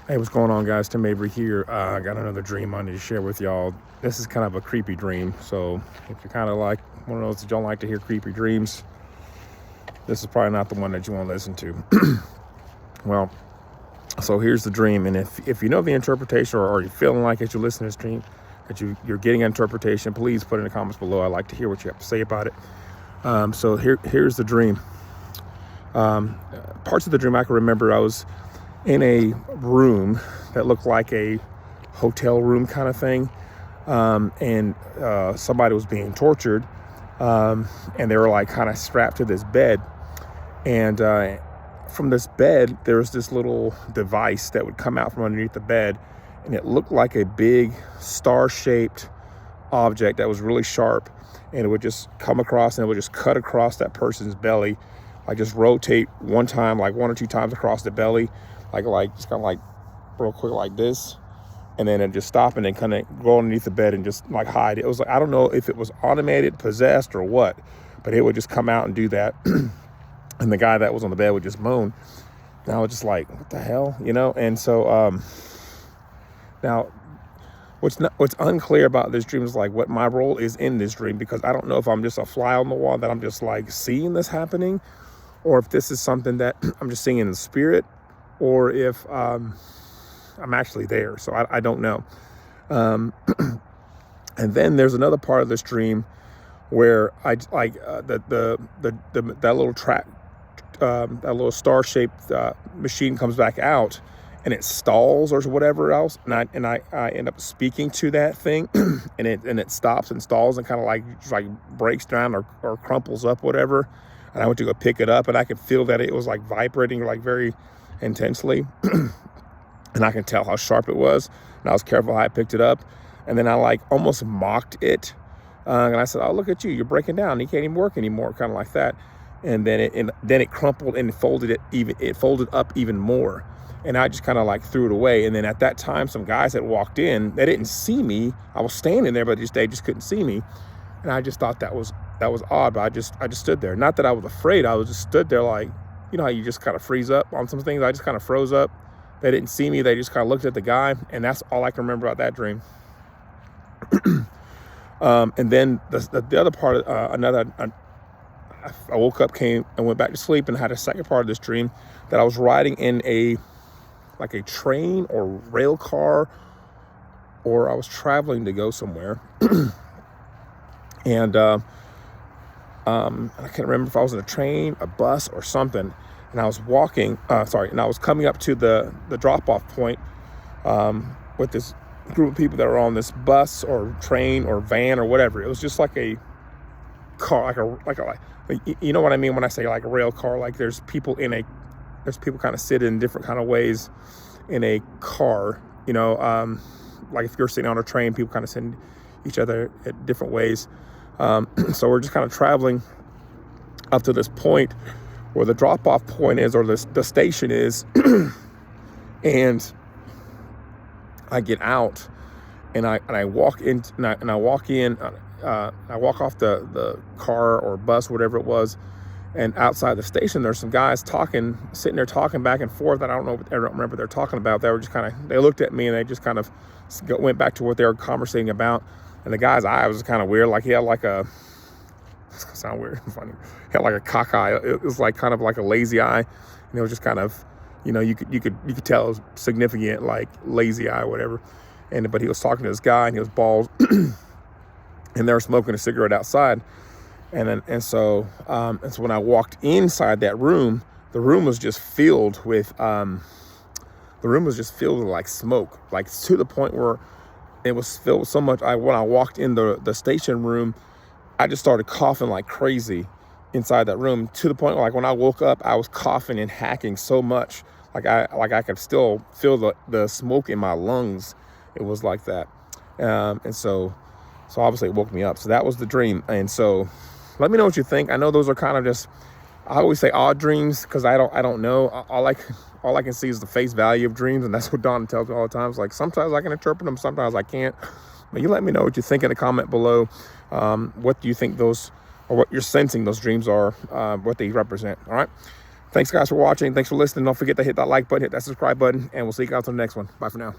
Hey, what's going on, guys? Tim Avery here. I got another dream I need to share with y'all. This is kind of a creepy dream, so if you're kind of like one of those that don't like to hear creepy dreams, this is probably not the one that you want to listen to. Well, so here's the dream, and if you know the interpretation or you're feeling like as you listen to this dream that you're getting an interpretation, please put in the comments below. I'd like to hear what you have to say about it. So here's the dream. Parts of the dream I can remember. I was in a room that looked like a hotel room kind of thing, and somebody was being tortured, and they were like kind of strapped to this bed, and from this bed there was this little device that would come out from underneath the bed, and it looked like a big star-shaped object that was really sharp, and it would just come across and it would just cut across that person's belly, like just rotate one time, like one or two times across the belly, like just kind of like real quick like this, and then it just stop and then kind of go underneath the bed and just like hide. It was like, I don't know if it was automated, possessed, or what, but it would just come out and do that. And the guy that was on the bed would just moan. And I was just like, what the hell, you know? And so now what's unclear about this dream is like what my role is in this dream, because I don't know if I'm just a fly on the wall that I'm just like seeing this happening, or if this is something that I'm just seeing in the spirit, or if I'm actually there. So I don't know. And then there's another part of this dream where I like that little track, that little star-shaped machine comes back out, and it stalls or whatever else, and I end up speaking to that thing, and it stops and stalls and kind of like breaks down or crumples up, whatever. And I went to go pick it up, and I could feel that it was like vibrating like very intensely, and I can tell how sharp it was, and I was careful how I picked it up, and then I like almost mocked it, and I said, oh, look at you, you're breaking down, you can't even work anymore, kind of like that. And then it crumpled and folded up even more, and I just kind of like threw it away. And then at that time, some guys had walked in. They didn't see me. I was standing there, but they just couldn't see me, and I just thought that was odd. But I just stood there. Not that I was afraid. I was just stood there like, you know how you just kind of freeze up on some things. I just kind of froze up. They didn't see me. They just kind of looked at the guy, and that's all I can remember about that dream. And then the other part, I woke up, came and went back to sleep, and had a second part of this dream that I was riding in a train or rail car, or I was traveling to go somewhere. And I can't remember if I was in a train, a bus, or something. And I was walking, and I was coming up to the drop-off point with this group of people that were on this bus or train or van or whatever. It was just like a car, you know what I mean when I say like a rail car. Like there's people kind of sit in different kind of ways in a car, you know, like if you're sitting on a train, people kind of sit in each other at different ways. So we're just kind of traveling up to this point where the drop-off point is, or the station is, and I get out, and I walk in, and I walk in. I walk off the car or bus, whatever it was, and outside the station, there's some guys sitting there talking back and forth. I don't remember what they're talking about. They were just they looked at me, and they just kind of went back to what they were conversating about. And the guy's eye was kind of weird. Like he had like a, it's gonna sound weird and funny. He had like a cock eye. It was like kind of like a lazy eye, and it was just kind of, you know, you could tell it was significant, like lazy eye or whatever. But he was talking to this guy, and he was bald. And they were smoking a cigarette outside, and so when I walked inside that room, the room was just filled with like smoke, like to the point where it was filled with so much. When I walked in the station room, I just started coughing like crazy inside that room, to the point where like when I woke up, I was coughing and hacking so much, like I could still feel the smoke in my lungs. It was like that, and so obviously it woke me up. So that was the dream. And so let me know what you think. I know those are kind of just, I always say odd dreams because I don't know. All I can see is the face value of dreams, and that's what Dawn tells me all the time. It's like sometimes I can interpret them, sometimes I can't. But you let me know what you think in the comment below. What do you think those, or what you're sensing those dreams are, what they represent. All right. Thanks, guys, for watching. Thanks for listening. Don't forget to hit that like button, hit that subscribe button, and we'll see you guys on the next one. Bye for now.